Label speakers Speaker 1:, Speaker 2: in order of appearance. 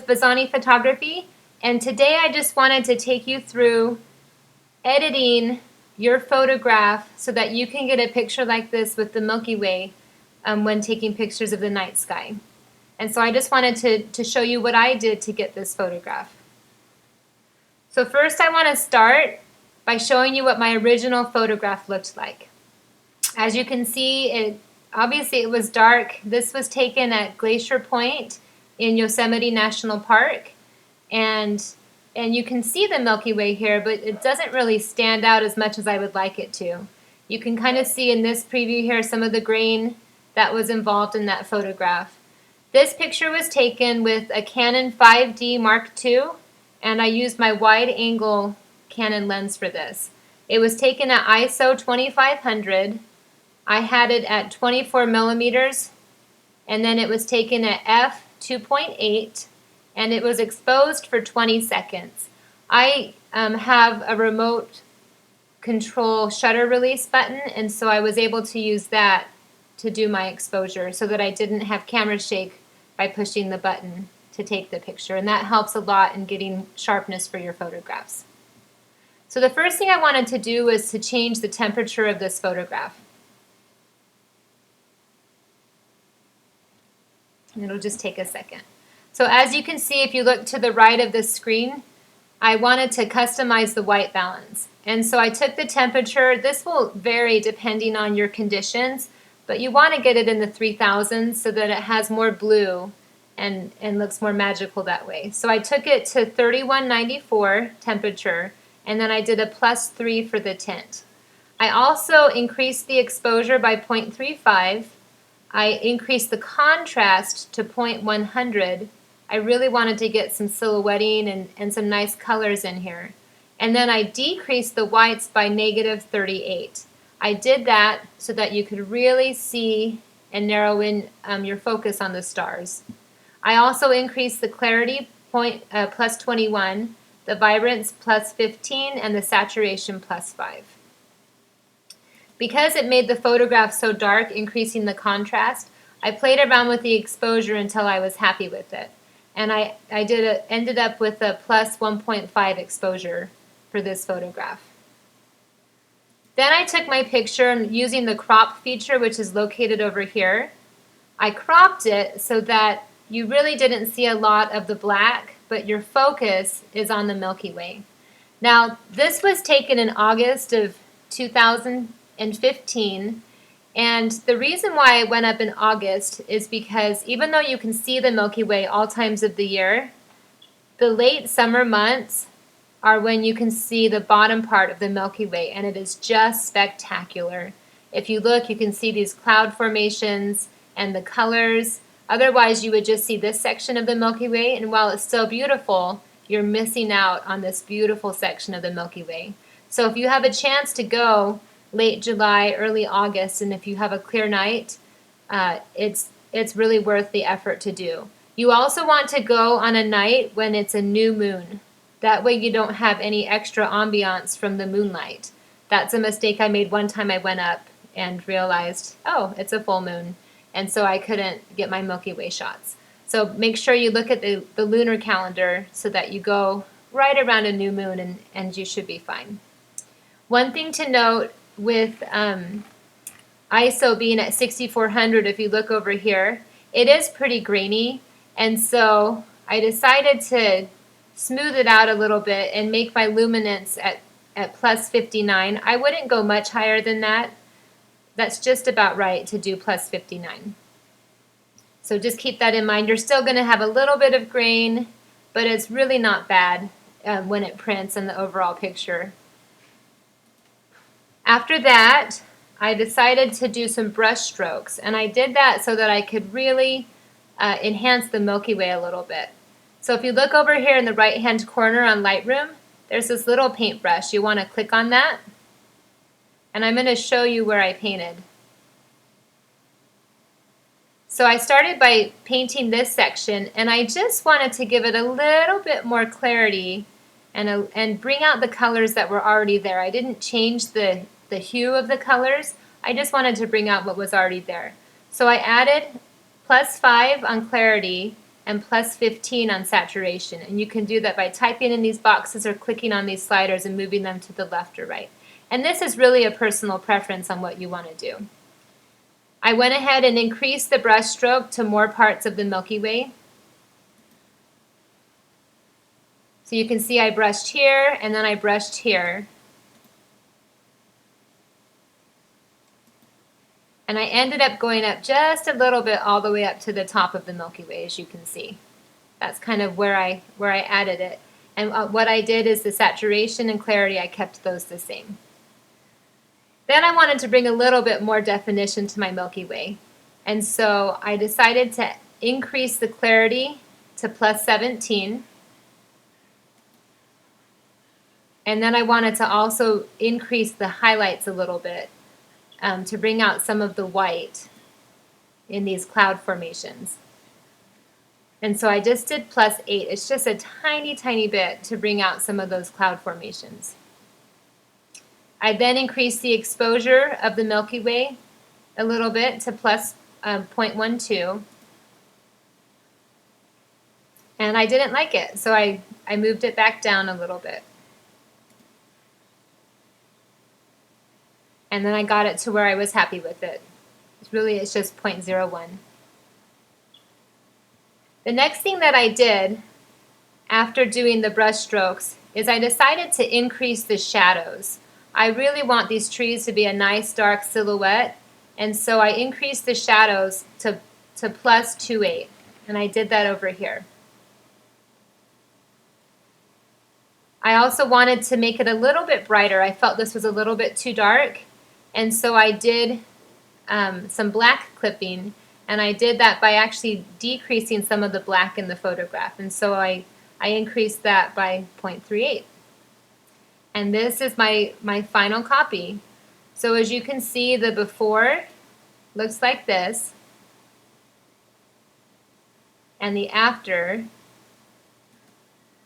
Speaker 1: Bazzani Photography, and today I just wanted to take you through editing your photograph so that you can get a picture like this with the Milky Way when taking pictures of the night sky. And so I just wanted to show you what I did to get this photograph. So first I want to start by showing you what my original photograph looked like. As you can see, obviously it was dark. This was taken at Glacier Point in Yosemite National Park, and you can see the Milky Way here, but it doesn't really stand out as much as I would like it to. You can kind of see in this preview here some of the grain that was involved in that photograph. This picture was taken with a Canon 5D Mark II, and I used my wide-angle Canon lens for this. It was taken at ISO 2500. I had it at 24 millimeters, and then it was taken at f2.8, and it was exposed for 20 seconds. I have a remote control shutter release button, and so I was able to use that to do my exposure so that I didn't have camera shake by pushing the button to take the picture, and that helps a lot in getting sharpness for your photographs. So the first thing I wanted to do was to change the temperature of this photograph. And it'll just take a second. So as you can see, if you look to the right of this screen, I wanted to customize the white balance. And so I took the temperature. This will vary depending on your conditions, but you want to get it in the 3000s so that it has more blue and looks more magical that way. So I took it to 3194 temperature, and then I did a +3 for the tint. I also increased the exposure by 0.35. I increased the contrast to 0.100. I really wanted to get some silhouetting and some nice colors in here. And then I decreased the whites by -38. I did that so that you could really see and narrow in your focus on the stars. I also increased the clarity +21, the vibrance +15, and the saturation +5. Because it made the photograph so dark, increasing the contrast, I played around with the exposure until I was happy with it. And I ended up with a +1.5 exposure for this photograph. Then I took my picture using the crop feature, which is located over here. I cropped it so that you really didn't see a lot of the black, but your focus is on the Milky Way. Now, this was taken in August of 2015, and the reason why I went up in August is because even though you can see the Milky Way all times of the year, the late summer months are when you can see the bottom part of the Milky Way, and it is just spectacular. If you look, you can see these cloud formations and the colors. Otherwise, you would just see this section of the Milky Way, and while it's still beautiful, you're missing out on this beautiful section of the Milky Way. So if you have a chance to go late July, early August, and if you have a clear night, it's really worth the effort to do. You also want to go on a night when it's a new moon. That way you don't have any extra ambiance from the moonlight. That's a mistake I made one time. I went up and realized, oh, it's a full moon, and so I couldn't get my Milky Way shots. So make sure you look at the lunar calendar so that you go right around a new moon, and you should be fine. One thing to note with ISO being at 6400, if you look over here, it is pretty grainy, and so I decided to smooth it out a little bit and make my luminance at +59. I wouldn't go much higher than that. That's just about right to do +59. So just keep that in mind. You're still going to have a little bit of grain, but it's really not bad when it prints in the overall picture. After that, I decided to do some brush strokes, and I did that so that I could really enhance the Milky Way a little bit. So if you look over here in the right-hand corner on Lightroom, there's this little paintbrush. You want to click on that, and I'm going to show you where I painted. So I started by painting this section, and I just wanted to give it a little bit more clarity and bring out the colors that were already there. I didn't change the hue of the colors. I just wanted to bring out what was already there. So I added +5 on clarity, and plus 15 on saturation. And you can do that by typing in these boxes or clicking on these sliders and moving them to the left or right. And this is really a personal preference on what you want to do. I went ahead and increased the brush stroke to more parts of the Milky Way. So you can see I brushed here and then I brushed here. And I ended up going up just a little bit all the way up to the top of the Milky Way, as you can see. That's kind of where I added it. And what I did is the saturation and clarity, I kept those the same. Then I wanted to bring a little bit more definition to my Milky Way. And so I decided to increase the clarity to plus 17. And then I wanted to also increase the highlights a little bit to bring out some of the white in these cloud formations. And so I just did plus 8. It's just a tiny, tiny bit to bring out some of those cloud formations. I then increased the exposure of the Milky Way a little bit to plus 0.12. And I didn't like it, so I moved it back down a little bit. And then I got it to where I was happy with it. It's just 0.01. The next thing that I did after doing the brush strokes is I decided to increase the shadows. I really want these trees to be a nice dark silhouette, and so I increased the shadows to plus 2.8, and I did that over here. I also wanted to make it a little bit brighter. I felt this was a little bit too dark, and so I did some black clipping, and I did that by actually decreasing some of the black in the photograph, and so I increased that by 0.38. And this is my final copy. So as you can see, the before looks like this, and the after